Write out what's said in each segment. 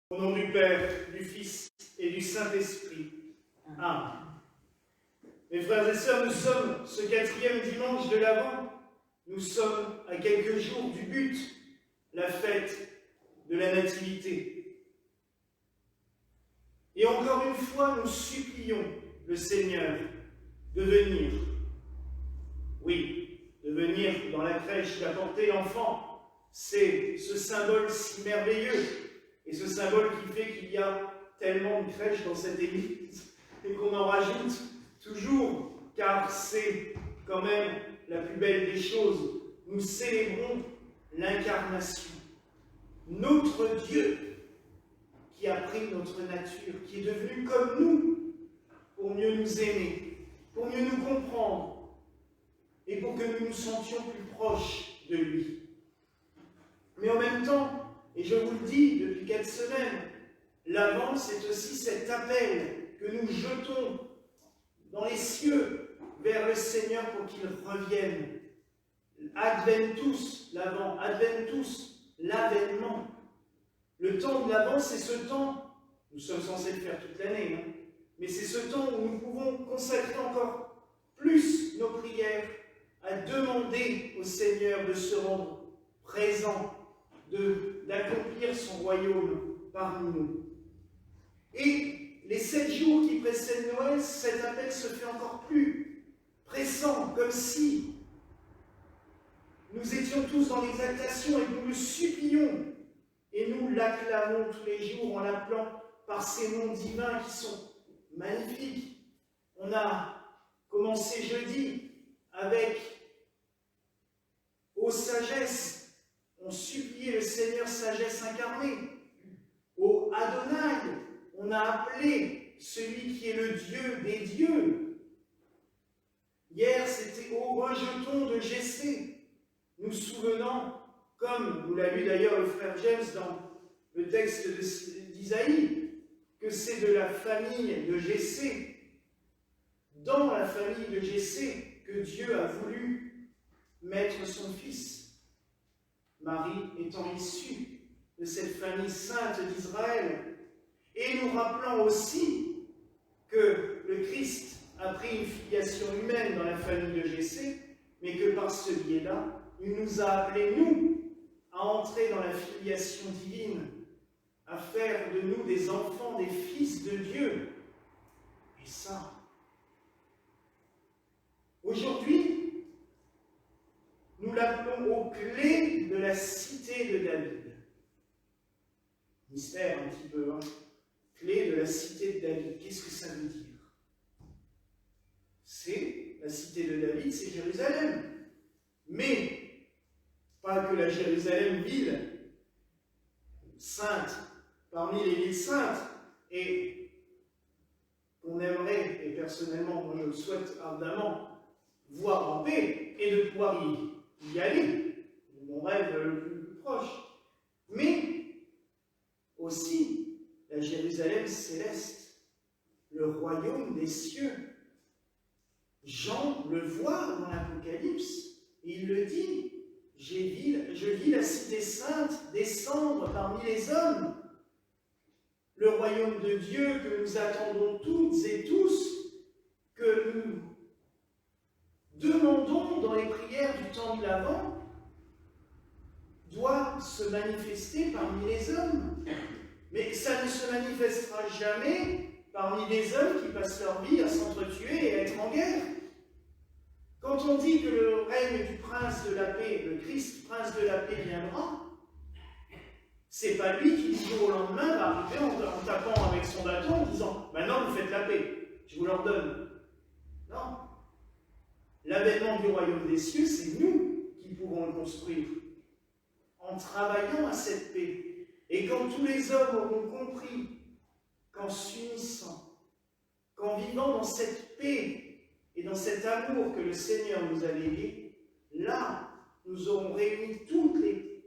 Au nom du Père, du Fils et du Saint-Esprit. Amen. Mes frères et sœurs, nous sommes ce 4e dimanche de l'Avent. Nous sommes à quelques jours du but, la fête de la Nativité. Et encore une fois, nous supplions le Seigneur de venir. Oui, de venir dans la crèche, d'apporter l'enfant. C'est ce symbole si merveilleux. Et ce symbole qui fait qu'il y a tellement de crèches dans cette église et qu'on en rajoute toujours, car c'est quand même la plus belle des choses. Nous célébrons l'incarnation. Notre Dieu qui a pris notre nature, qui est devenu comme nous pour mieux nous aimer, pour mieux nous comprendre et pour que nous nous sentions plus proches de lui. Mais en même temps, et je vous le dis depuis quelques semaines, l'Avent, c'est aussi cet appel que nous jetons dans les cieux vers le Seigneur pour qu'il revienne. Adventus, l'Avent, Adventus, l'avènement. Le temps de l'Avent, c'est ce temps, nous sommes censés le faire toute l'année, mais c'est ce temps où nous pouvons consacrer encore plus nos prières à demander au Seigneur de se rendre présent, d'accomplir son royaume parmi nous. Et les 7 jours qui précèdent Noël, cet appel se fait encore plus pressant, comme si nous étions tous dans l'exaltation et nous le supplions. Et nous l'acclamons tous les jours en l'appelant par ces noms divins qui sont magnifiques. On a commencé jeudi avec « Ô sagesse », on suppliait le Seigneur sagesse incarnée. Au Adonai, on a appelé celui qui est le Dieu des dieux. Hier, c'était au rejeton de Jessé, nous souvenant, comme nous l'a lu d'ailleurs le frère James dans le texte d'Isaïe, que c'est de la famille de Jessé, dans la famille de Jessé, que Dieu a voulu mettre son fils. Marie étant issue de cette famille sainte d'Israël, et nous rappelant aussi que le Christ a pris une filiation humaine dans la famille de Jessé, mais que par ce biais-là, il nous a appelés, nous, à entrer dans la filiation divine, à faire de nous des enfants, des fils de Dieu. Et ça, aujourd'hui, nous l'appelons aux clés de la cité de David. Mystère un petit peu, hein. Clés de la cité de David. Qu'est-ce que ça veut dire? C'est la cité de David, c'est Jérusalem. Mais pas que la Jérusalem ville sainte, parmi les villes saintes, et qu'on aimerait, et personnellement, moi je le souhaite ardemment, voir en paix, et de pouvoir y aller, mon rêve le plus proche, mais aussi la Jérusalem céleste, le royaume des cieux. Jean le voit dans l'Apocalypse, et il le dit, je vis la cité sainte descendre parmi les hommes, le royaume de Dieu que nous attendons toutes et tous, que nous demandons dans les prières du temps de l'Avent, doit se manifester parmi les hommes. Mais ça ne se manifestera jamais parmi des hommes qui passent leur vie à s'entretuer et à être en guerre. Quand on dit que le règne du prince de la paix, le Christ, prince de la paix, viendra, c'est pas lui qui, du jour au lendemain, va arriver en tapant avec son bâton en disant « Maintenant, vous faites la paix, je vous l'ordonne. » Non. L'avènement du royaume des cieux, c'est nous qui pouvons le construire, en travaillant à cette paix. Et quand tous les hommes auront compris qu'en s'unissant, qu'en vivant dans cette paix et dans cet amour que le Seigneur nous a légué, là, nous aurons réuni toutes les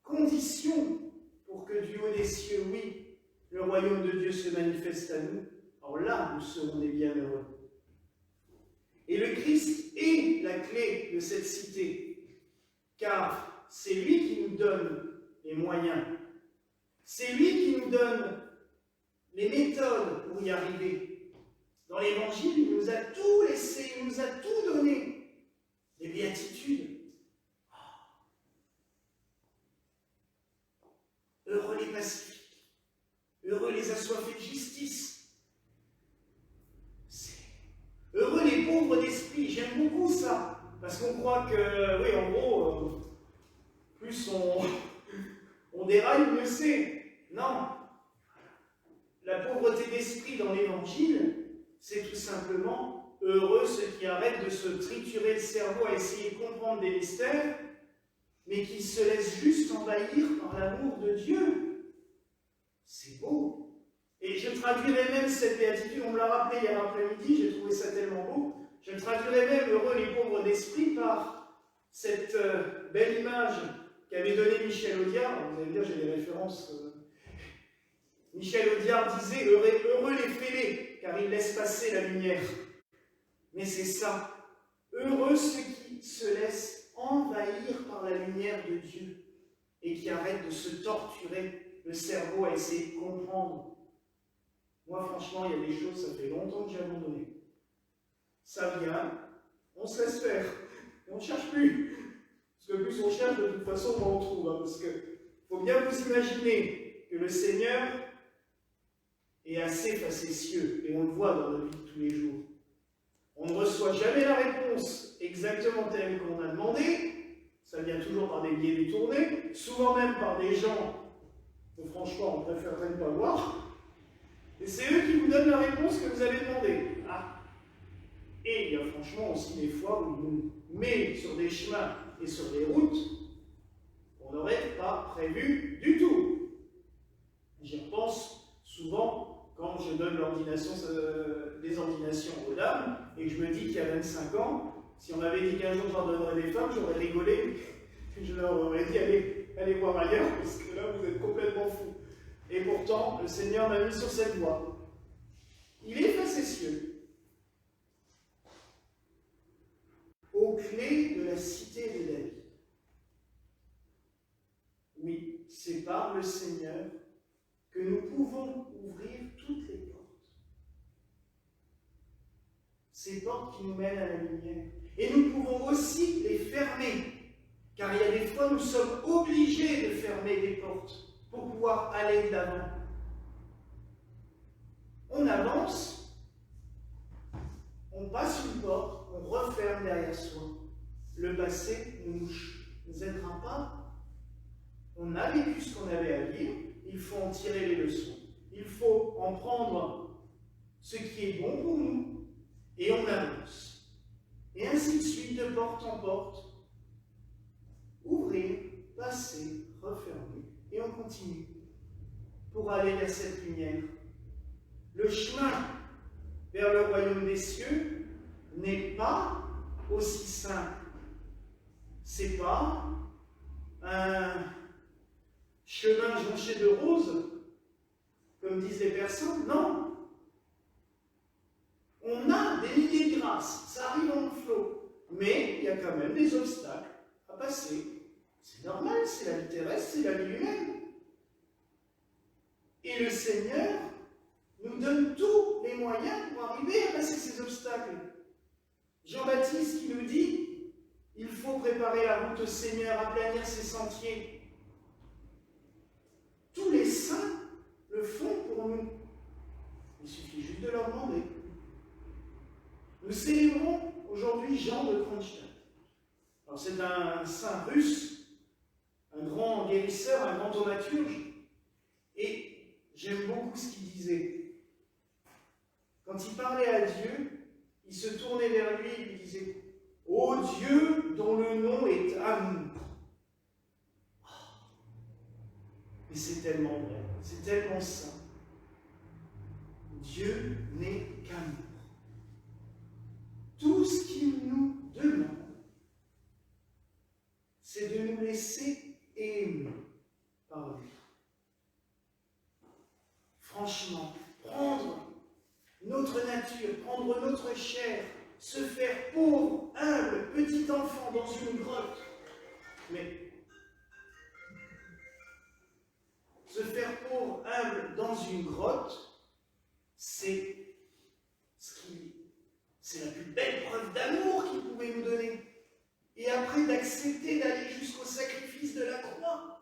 conditions pour que du haut des cieux, oui, le royaume de Dieu se manifeste à nous. Alors là, nous serons des bienheureux. Et le Christ est la clé de cette cité, car c'est lui qui nous donne les moyens. C'est lui qui nous donne les méthodes pour y arriver. Dans l'Évangile, il nous a tout laissé, il nous a tout donné. Les béatitudes. Heureux les pacifiques, heureux les assoiffés de justice. Heureux les pauvres d'esprit, j'aime beaucoup ça, parce qu'on croit que, oui, en gros, plus on déraille, mieux c'est. Non, la pauvreté d'esprit dans l'Évangile, c'est tout simplement heureux ceux qui arrêtent de se triturer le cerveau à essayer de comprendre des mystères, mais qui se laissent juste envahir par l'amour de Dieu. C'est beau. Et je traduirais même cette béatitude, on me l'a rappelé hier après-midi, j'ai trouvé ça tellement beau, je traduirais même heureux les pauvres d'esprit par cette belle image qu'avait donnée Michel Audiard. Vous allez me dire, j'ai des références. Michel Audiard disait heureux les fêlés, car ils laissent passer la lumière. Mais c'est ça. Heureux ceux qui se laissent envahir par la lumière de Dieu et qui arrêtent de se torturer le cerveau à essayer de comprendre. Moi, franchement, il y a des choses, ça fait longtemps que j'ai abandonné. Ça vient, on se laisse faire, et on ne cherche plus. Parce que plus on cherche, de toute façon, on en trouve. Hein, parce qu'il faut bien vous imaginer que le Seigneur est assez facétieux, et on le voit dans notre vie de tous les jours. On ne reçoit jamais la réponse exactement telle qu'on a demandé, ça vient toujours par des biais détournés, souvent même par des gens que franchement on préférerait ne pas voir, et c'est eux qui vous donnent la réponse que vous avez demandée. Ah. Et il y a franchement aussi des fois où on nous met sur des chemins et sur des routes qu'on n'aurait pas prévues du tout. J'y repense souvent quand je donne des ordinations aux dames et que je me dis qu'il y a 25 ans, si on m'avait dit qu'un jour j'en donnerais des femmes, j'aurais rigolé et je leur aurais dit allez voir ailleurs parce que là vous êtes complètement fous. Et pourtant, le Seigneur m'a mis sur cette voie. Il est facétieux. Aux clés de la cité de David. Oui, c'est par le Seigneur que nous pouvons ouvrir toutes les portes. Ces portes qui nous mènent à la lumière. Et nous pouvons aussi les fermer, car il y a des fois nous sommes obligés de fermer des portes pour pouvoir aller de l'avant. On avance, on passe une porte, on referme derrière soi. Le passé ne nous aidera pas. On a vécu ce qu'on avait à vivre, il faut en tirer les leçons. Il faut en prendre ce qui est bon pour nous, et on avance. Et ainsi de suite, de porte en porte, ouvrir, passer, refermer, et on continue pour aller vers cette lumière. Le chemin vers le royaume des cieux n'est pas aussi simple. C'est pas un chemin jonché de roses, comme disent les personnes, non. On a des milliers de grâces, ça arrive en flot, mais il y a quand même des obstacles à passer. C'est normal, c'est la vie terrestre, c'est la vie humaine. Et le Seigneur nous donne tous les moyens pour arriver à passer ces obstacles. Jean-Baptiste qui nous dit, il faut préparer la route au Seigneur, aplanir ses sentiers. Tous les saints le font pour nous. Il suffit juste de leur demander. Nous célébrons aujourd'hui Jean de Kronstadt. Alors c'est un saint russe, un grand guérisseur, un grand thaumaturge, et j'aime beaucoup ce qu'il disait. Quand il parlait à Dieu, il se tournait vers lui et lui disait « Ô Dieu dont le nom est amour ». Mais c'est tellement vrai, c'est tellement saint. Dieu n'est qu'amour. Tout ce qu'il nous demande, c'est de nous laisser aimer par lui. Franchement, prendre notre nature, prendre notre chair, se faire pauvre, humble, petit enfant dans une grotte, mais se se faire pauvre, humble, dans une grotte, c'est la plus belle preuve d'amour qu'il pouvait nous donner. Et après d'accepter d'aller jusqu'au sacrifice de la croix.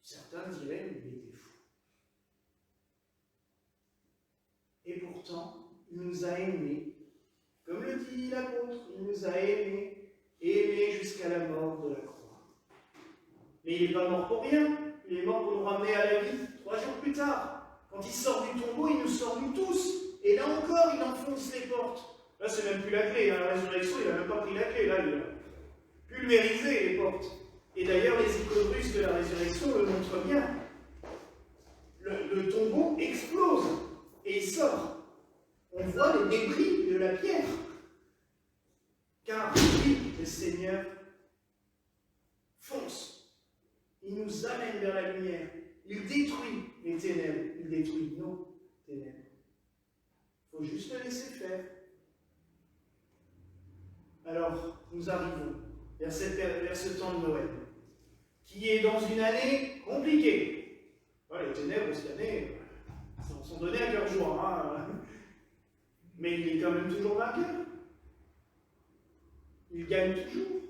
Certains diraient qu'il était fou. Et pourtant, il nous a aimés, comme le dit l'apôtre, il nous a aimés jusqu'à la mort de la croix. Mais il n'est pas mort pour rien, il est mort pour nous ramener à la vie 3 jours plus tard. Quand il sort du tombeau, il nous sort nous tous. Et là encore, il enfonce les portes. Là, c'est même plus la clé. Hein. La résurrection, il n'a même pas pris la clé. Là, il a pulvérisé les portes. Et d'ailleurs, les icônes russes de la résurrection le montrent bien. Le tombeau explose et il sort. On voit les débris de la pierre. Car lui, le Seigneur, fonce. Il nous amène vers la lumière. Il détruit les ténèbres. Il détruit nos ténèbres. Il faut juste le laisser faire. Alors, nous arrivons vers ce temps de Noël, qui est dans une année compliquée. Ouais, les ténèbres, cette année, sont données à cœur joie. Hein. Mais il est quand même toujours vainqueur. Il gagne toujours.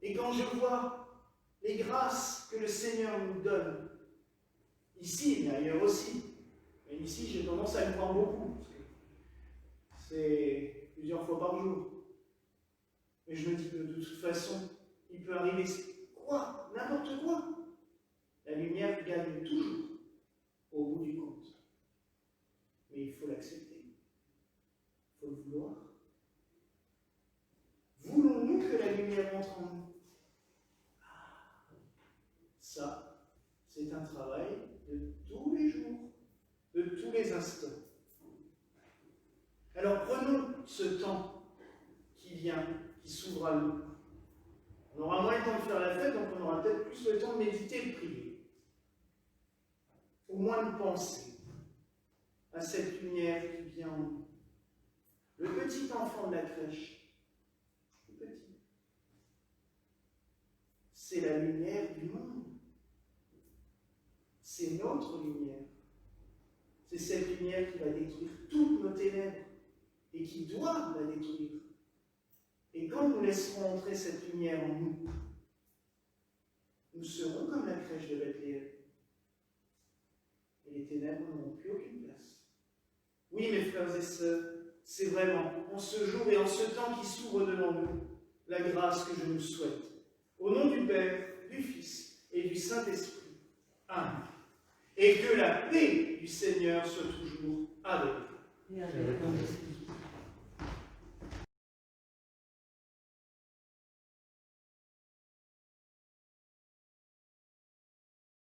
Et quand je vois les grâces que le Seigneur nous donne, ici, mais ailleurs aussi, mais ici, j'ai tendance à le prendre beaucoup, parce que c'est plusieurs fois par jour. Mais je me dis que de toute façon, il peut arriver quoi, n'importe quoi. La lumière gagne toujours au bout du compte. Mais il faut l'accepter. Il faut le vouloir. Voulons-nous que la lumière entre en nous? Ça, c'est un travail de tous les jours, de tous les instants. Alors prenons ce temps qui vient, qui s'ouvre à nous. On aura moins le temps de faire la fête, donc on aura peut-être plus le temps de méditer et de prier. Au moins de penser à cette lumière qui vient en nous. Le petit enfant de la crèche, le petit, c'est la lumière du monde. C'est notre lumière. C'est cette lumière qui va détruire toutes nos ténèbres et qui doit la détruire. Et quand nous laisserons entrer cette lumière en nous, nous serons comme la crèche de Bethléem. Et les ténèbres n'auront plus aucune place. Oui, mes frères et sœurs, c'est vraiment en ce jour et en ce temps qui s'ouvre devant nous, la grâce que je nous souhaite. Au nom du Père, du Fils et du Saint-Esprit. Amen. Et que la paix du Seigneur soit toujours avec vous.